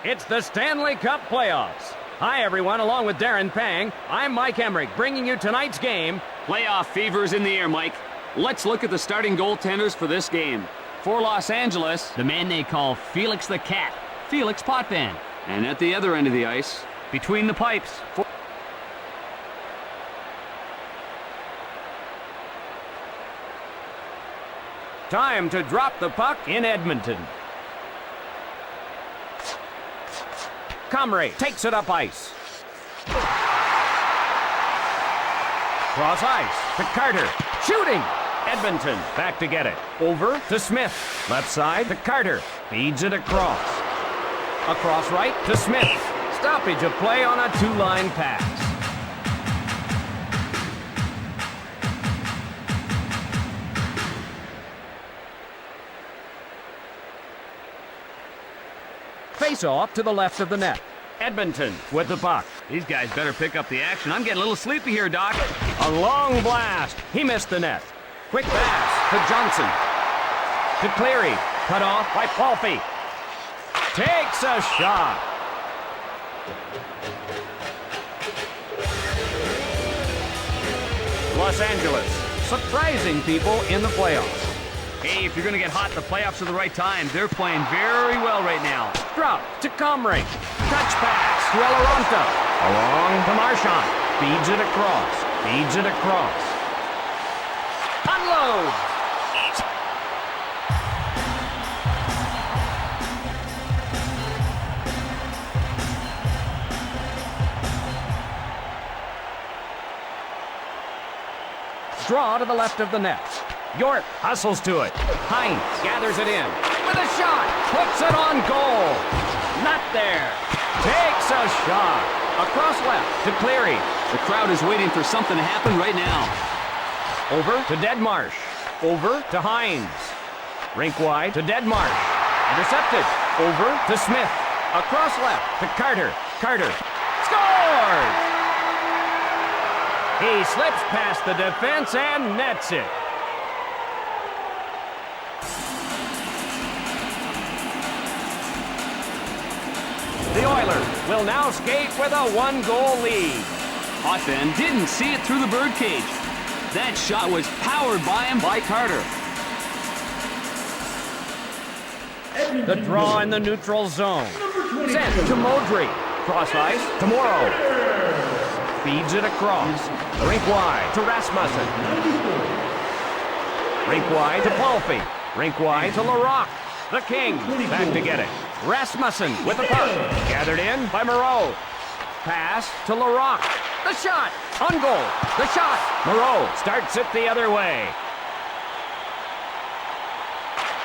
It's the Stanley Cup playoffs. Hi, everyone. Along with Darren Pang, I'm Mike Emmerich, bringing you tonight's game. Playoff fever's in the air, Mike. Let's look at the starting goaltenders for this game. For Los Angeles, the man they call Felix the Cat, Felix Potvin. And at the other end of the ice, between the pipes, time to drop the puck in Edmonton. Comrie takes it up ice. Cross ice to Carter. Shooting! Edmonton back to get it. Over to Smith. Left side to Carter. Feeds it across. Across right to Smith. Stoppage of play on a two-line pass. Face off to the left of the net. Edmonton with the puck. These guys better pick up the action. I'm getting a little sleepy here, Doc. A long blast. He missed the net. Quick pass to Johnson. To Cleary. Cut off by Palffy. Takes a shot. Los Angeles surprising people in the playoffs. Hey, if you're going to get hot, the playoffs are the right time. They're playing very well right now. Drop to Comrie. Touch pass to Eloranta. Along to Marchand. Feeds it across. Feeds it across. Unload. Draw to the left of the net. York hustles to it. Hines gathers it in. With a shot. Puts it on goal. Not there. Takes a shot. Across left to Cleary. The crowd is waiting for something to happen right now. Over to Deadmarsh. Over to Hines. Rink wide to Deadmarsh. Intercepted. Over to Smith. Across left to Carter. Carter scores! He slips past the defense and nets it. The Oilers will now skate with a one-goal lead. Potvin didn't see it through the birdcage. That shot was powered by him by Carter. The draw in the neutral zone. Sent to Modry. Cross ice to Morrow. Feeds it across. Rink wide to Rasmussen. Rink wide to Palffy. Rink wide to Larocque. The King back to get it. Rasmussen with the puck. Gathered in by Moreau. Pass to Larocque. The shot. On goal. The shot. Moreau starts it the other way.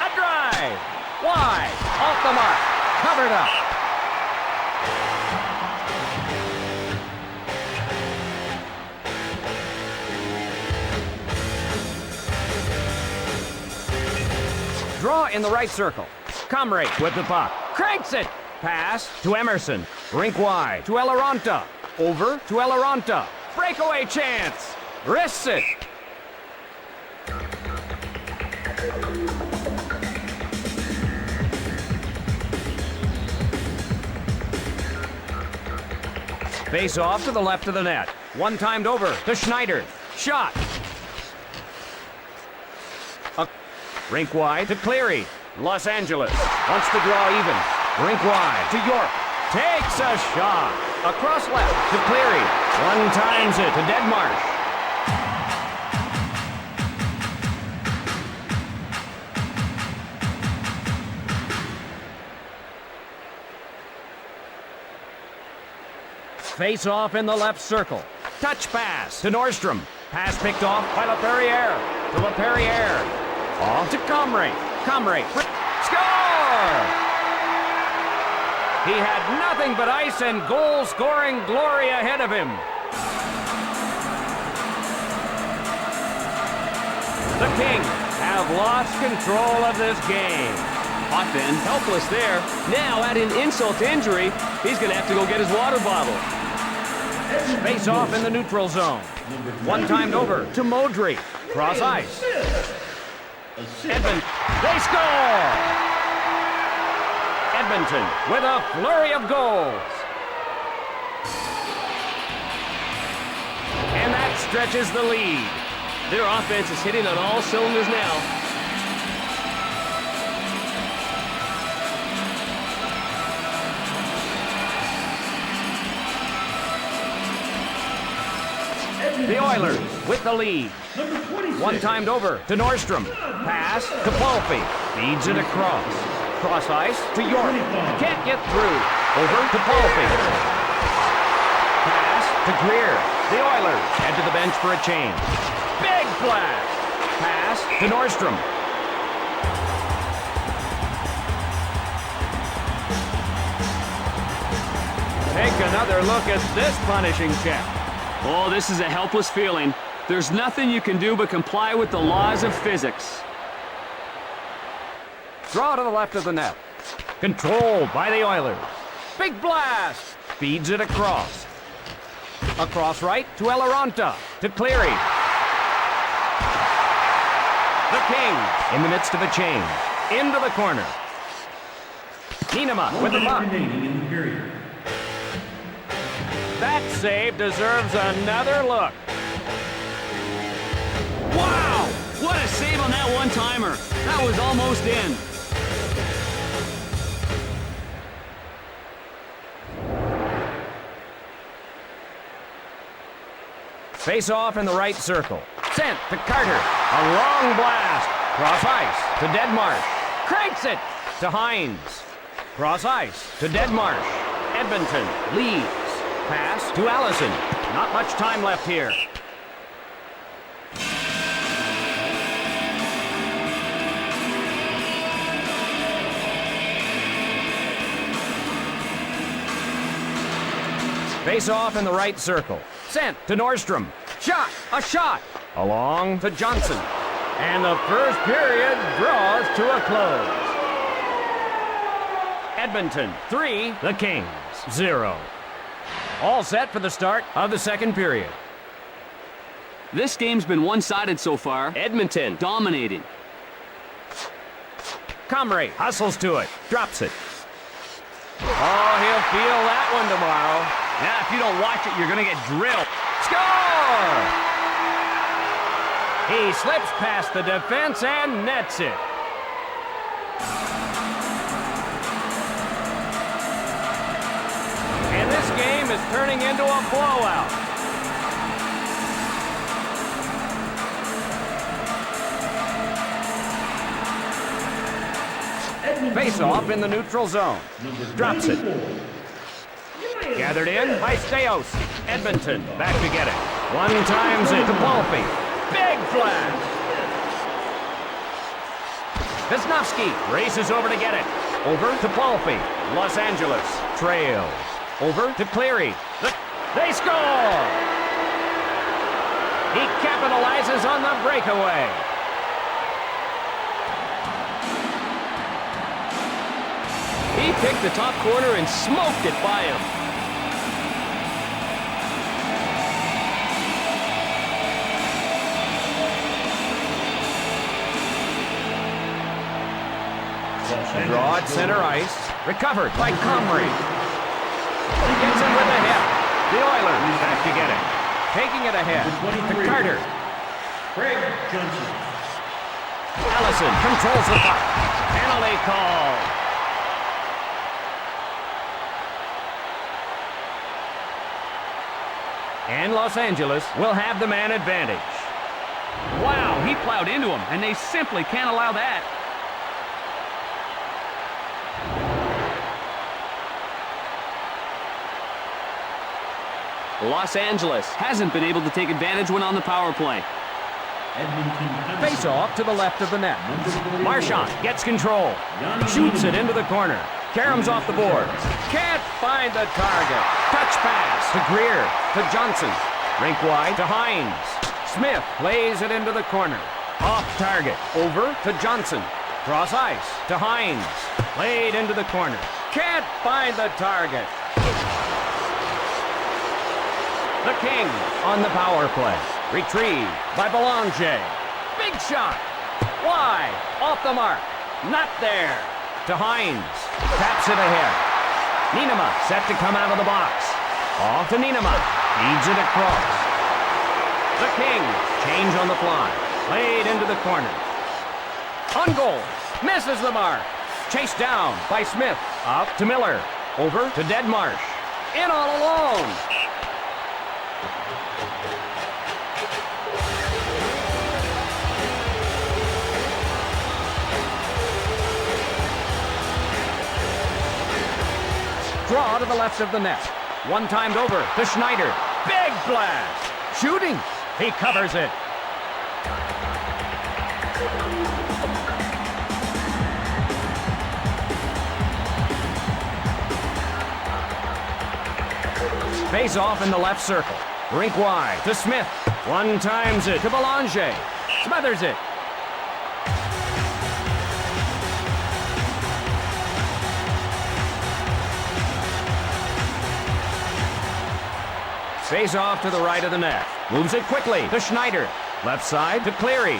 A drive. Wide. Off the mark. Covered up. Draw in the right circle. Comrie with the puck. Cranks it. Pass to Emerson. Rink wide to Eloranta. Over to Eloranta. Breakaway chance. Risks it. Face off to the left of the net. One timed over to Schneider. Shot. Rink wide to Cleary. Los Angeles wants to draw even. Rink wide to York. Takes a shot. Across left to Cleary. One times it to Deadmarsh. Face off in the left circle. Touch pass to Nordstrom. Pass picked off by LaPerriere. To LaPerriere. Off to Comrie. Comrie. Score! He had nothing but ice and goal-scoring glory ahead of him. The Kings have lost control of this game. Potvin helpless there. Now add in insult to injury. He's going to have to go get his water bottle. Face off in the neutral zone. One timed over to Modry. Cross ice. Edmonton. They score! Edmonton with a flurry of goals. And that stretches the lead. Their offense is hitting on all cylinders now. The Oilers with the lead. One timed over to Nordstrom. Pass to Palffy. Feeds it across. Cross ice to York. Can't get through. Over to Palffy. Pass to Greer. The Oilers head to the bench for a change. Big flash. Pass to Nordstrom. Take another look at this punishing check. Oh, this is a helpless feeling. There's nothing you can do but comply with the laws of physics. Draw to the left of the net. Controlled by the Oilers. Big blast. Feeds it across. Across right to Eloranta. To Cleary. The King in the midst of a change. Into the corner. Nienema with the puck. That save deserves another look. Wow! What a save on that one-timer. That was almost in. Face off in the right circle. Sent to Carter. A long blast. Cross ice to Deadmarsh. Cranks it to Hines. Cross ice to Deadmarsh. Edmonton leads. Pass to Allison. Not much time left here. Face off in the right circle. Sent to Nordstrom. Shot. A shot. Along to Johnson. And the first period draws to a close. Edmonton 3, the Kings 0. All set for the start of the second period. This game's been one-sided so far. Edmonton dominating. Comrie hustles to it. Drops it. Oh, he'll feel that one tomorrow. Yeah, if you don't watch it, you're going to get drilled. Score! He slips past the defense and nets it. And this game is turning into a blowout. Face off in the neutral zone. Drops it. Gathered in by Steos. Edmonton back to get it. One times it to Palffy. Big flash. Wisnowski races over to get it. Over to Palffy. Los Angeles trails. Over to Cleary. They score! He capitalizes on the breakaway. He picked the top corner and smoked it by him. Draw at center ice. Recovered by Comrie. Gets it with a hit. The Oilers back to get it. Taking it ahead to Carter. Allison controls the puck. Penalty call. And Los Angeles will have the man advantage. Wow, he plowed into him, and they simply can't allow that. Los Angeles hasn't been able to take advantage when on the power play. Face off to the left of the net. Marchand gets control. Shoots it into the corner. Karam's off the boards. Can't find the target. Touch pass to Greer. To Johnson. Rink wide to Hines. Smith plays it into the corner. Off target. Over to Johnson. Cross ice to Hines. Played into the corner. Can't find the target. The Kings on the power play. Retrieved by Belanger. Big shot. Wide. Off the mark. Not there. To Hines. Taps it ahead. Niinema set to come out of the box. Off to Niinema. Feeds it across. The Kings change on the fly. Played into the corner. On goal. Misses the mark. Chased down by Smith. Up to Miller. Over to Deadmarsh. In all alone. Draw to the left of the net. One-timed over to Schneider. Big blast. Shooting. He covers it. Face off in the left circle. Rink wide to Smith. One times it to Belanger. Smothers it. Face off to the right of the net. Moves it quickly to Schneider. Left side to Cleary.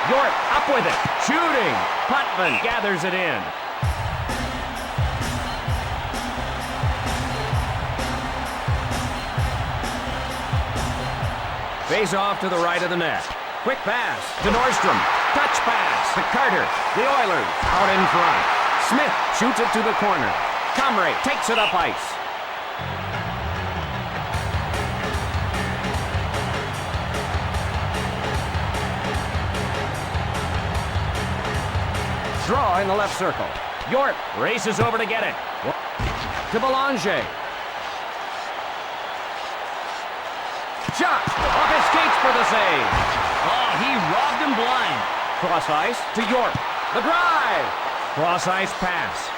York up with it. Shooting. Putman gathers it in. Face off to the right of the net. Quick pass to Nordstrom. Touch pass to Carter. The Oilers out in front. Smith shoots it to the corner. Comrie takes it up ice. Draw in the left circle. York races over to get it. To Belanger. Shot! Off his skates for the save. Oh, he robbed him blind. Cross ice to York. The drive! Cross ice pass.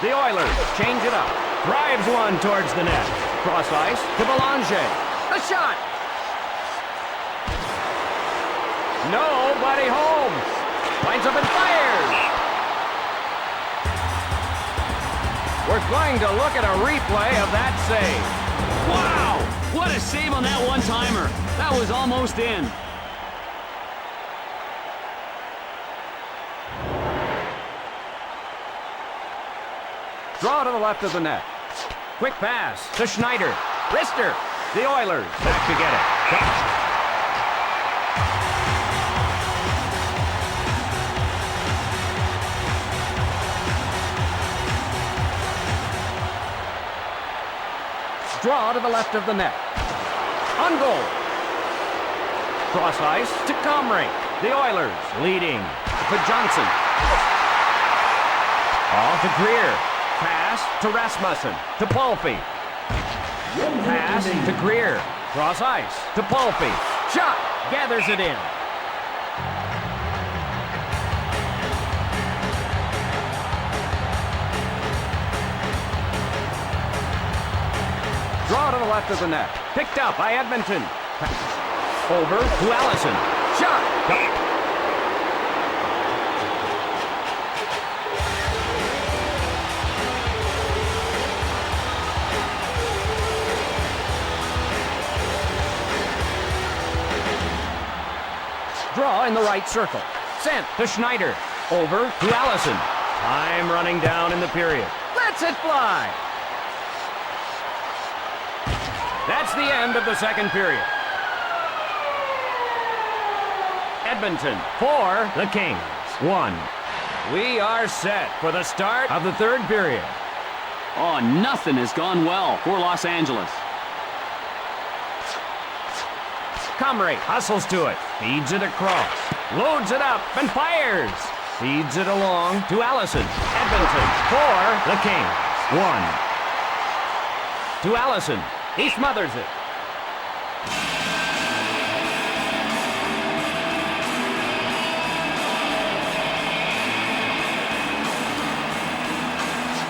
The Oilers change it up. Drives one towards the net. Cross ice to Belanger. The shot! Nobody home. Lines up and fires. We're going to look at a replay of that save. Wow! What a save on that one-timer. That was almost in. Draw to the left of the net. Quick pass to Schneider. Wrister. The Oilers back to get it. Draw to the left of the net. On goal. Cross ice to Comrie. The Oilers leading to Johnson. Off to Greer. Pass to Rasmussen. To Palffy. Pass to Greer. Cross ice to Palffy. Shot. Gathers it in. Draw to the left of the net. Picked up by Edmonton. Over to Allison. Shot. Draw in the right circle. Sent to Schneider. Over to Allison. Time running down in the period. Lets it fly. That's the end of the second period. Edmonton 4, the Kings 1. We are set for the start of the third period. Oh, nothing has gone well for Los Angeles. Comrie hustles to it, feeds it across, loads it up and fires. Feeds it along to Allison. Edmonton 4, the Kings 1. To Allison. He smothers it.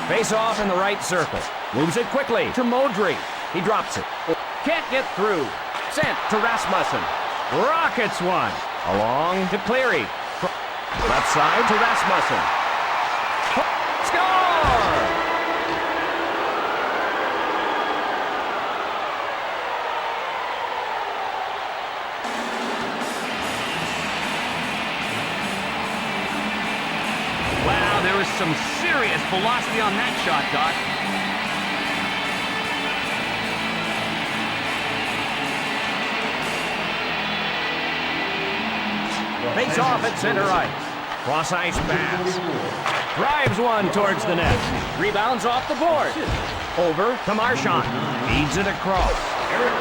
Face off in the right circle. Moves it quickly to Modry. He drops it. Can't get through. Sent to Rasmussen. Rockets one. Along to Cleary. Left side to Rasmussen. Score! Serious velocity on that shot, Doc. Face off at center ice. Cross ice pass. Drives one towards the net. Rebounds off the board. Over to Marchand. Feeds it across.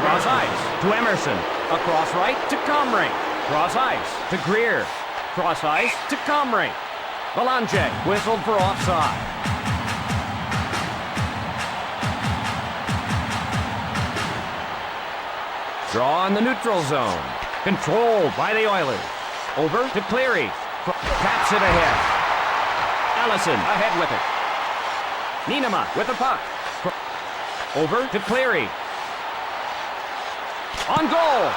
Cross ice to Emerson. Across right to Comrie. Cross ice to Greer. Cross ice to Comrie. Belanger whistled for offside. Draw in the neutral zone. Controlled by the Oilers. Over to Cleary. Taps it ahead. Allison ahead with it. Nienema with the puck. Over to Cleary. On goal.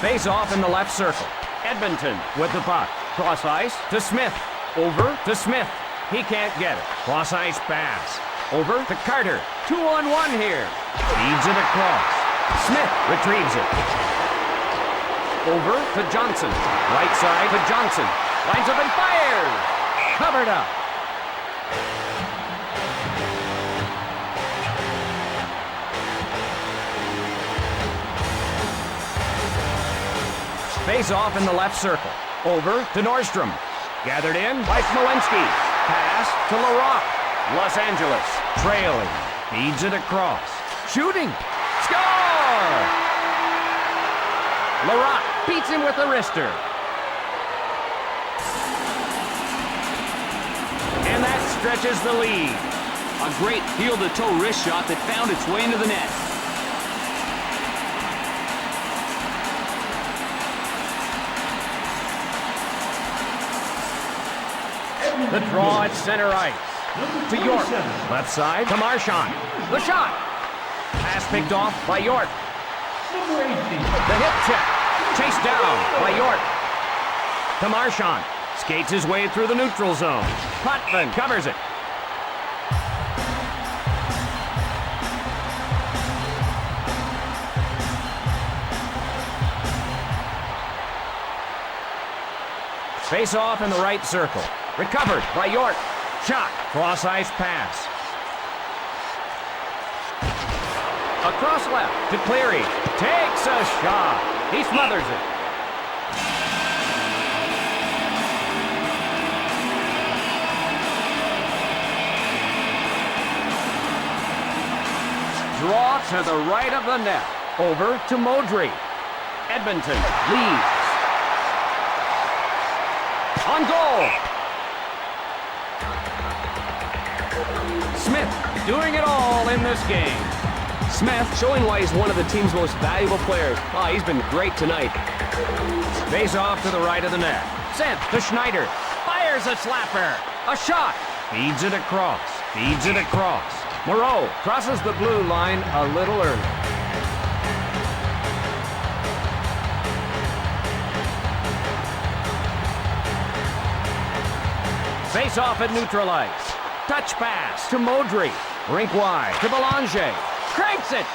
Face off in the left circle. Edmonton with the puck. Cross ice to Smith. Over to Smith. He can't get it. Cross ice pass. Over to Carter. 2-on-1 here. Feeds it across. Smith retrieves it. Over to Johnson. Right side to Johnson. Lines up and fires. Covered up. Face off in the left circle. Over to Nordstrom. Gathered in by Smolenski. Pass to Larocque. Los Angeles trailing. Feeds it across. Shooting. Score! Larocque beats him with a wrister. And that stretches the lead. A great heel-to-toe wrist shot that found its way into the net. The draw at center ice. To York. Left side to Marchand. The shot. Pass picked off by York. The hip check. Chased down by York. To Marchand. Skates his way through the neutral zone. Potvin covers it. Face off in the right circle. Recovered by York. Shot. Cross ice pass. Across left to Cleary. Takes a shot. He smothers it. Draw to the right of the net. Over to Modry. Edmonton leads. On goal. Smith doing it all in this game. Smith showing why he's one of the team's most valuable players. Oh, he's been great tonight. Face off to the right of the net. Sent to Schneider. Fires a slapper. A shot. Feeds it across. Feeds it across. Moreau crosses the blue line a little early. Face off at neutral ice. Touch pass to Modry. Rink wide to Belanger. Cranks it.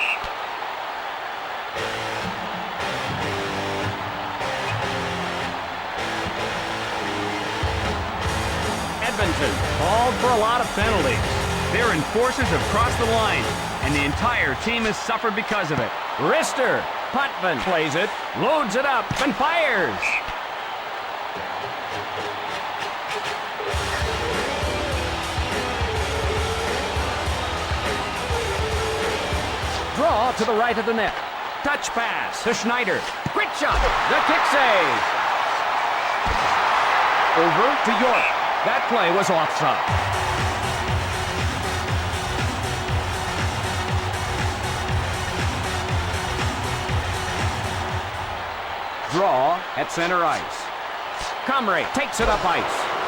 Edmonton called for a lot of penalties. Their enforcers have crossed the line, and the entire team has suffered because of it. Wrister. Potvin plays it, loads it up, and fires. Draw to the right of the net. Touch pass to Schneider. Quick shot. The kick save. Over to York. That play was offside. Draw at center ice. Comrie takes it up ice.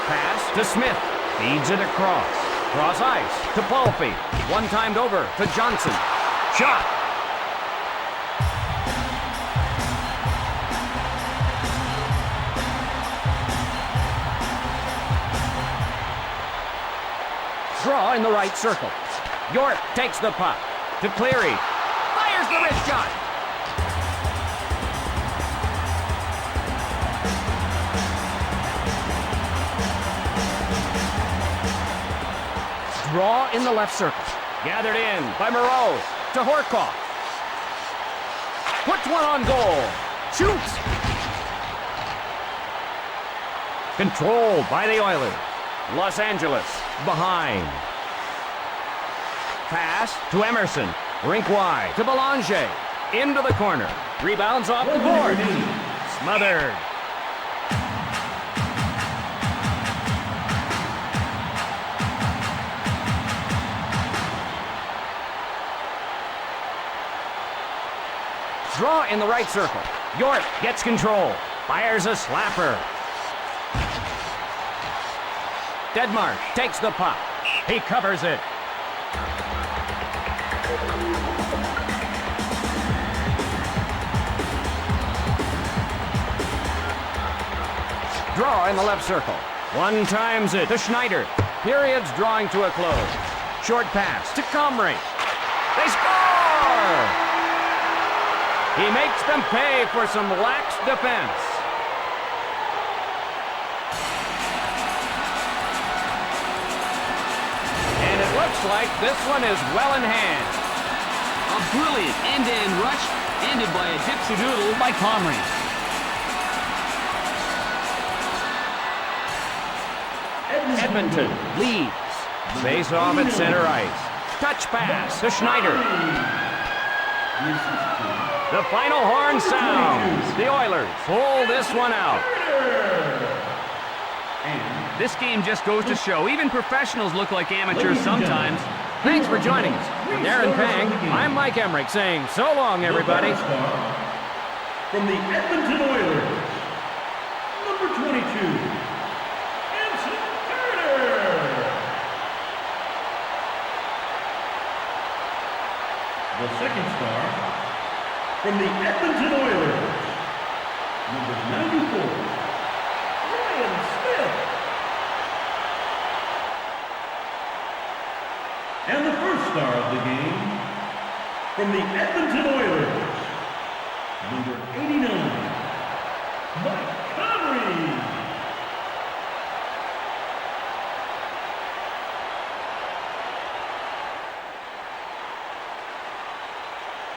Pass to Smith. Feeds it across. Cross ice to Palffy. One timed over to Johnson. Shot. Draw in the right circle. York takes the puck. To Cleary. Fires the wrist shot. Draw in the left circle. Gathered in by Moreau. To Horkoff. Puts one on goal. Shoots. Controlled by the Oilers. Los Angeles behind. Pass to Emerson. Rink wide to Belanger. Into the corner. Rebounds off the board. Smothered. Draw in the right circle. York gets control. Fires a slapper. Deadmarsh takes the puck. He covers it. Draw in the left circle. One times it to Schneider. Period's drawing to a close. Short pass to Comrie. They score! He makes them pay for some lax defense. And it looks like this one is well in hand. A brilliant end-to-end rush ended by a dipsy-doodle by Comrie. Edmonton leads. Face off at center ice. Touch pass to Schneider. The final horn sounds. The Oilers pull this one out. This game just goes to show, even professionals look like amateurs sometimes. Thanks for joining us. From Darren Pang, I'm Mike Emmerich saying so long, everybody. From the Edmonton Oilers, number 22, Anson Carter. The second star, from the Edmonton Oilers, number 94, Ryan Smith. And the first star of the game, from the Edmonton Oilers, number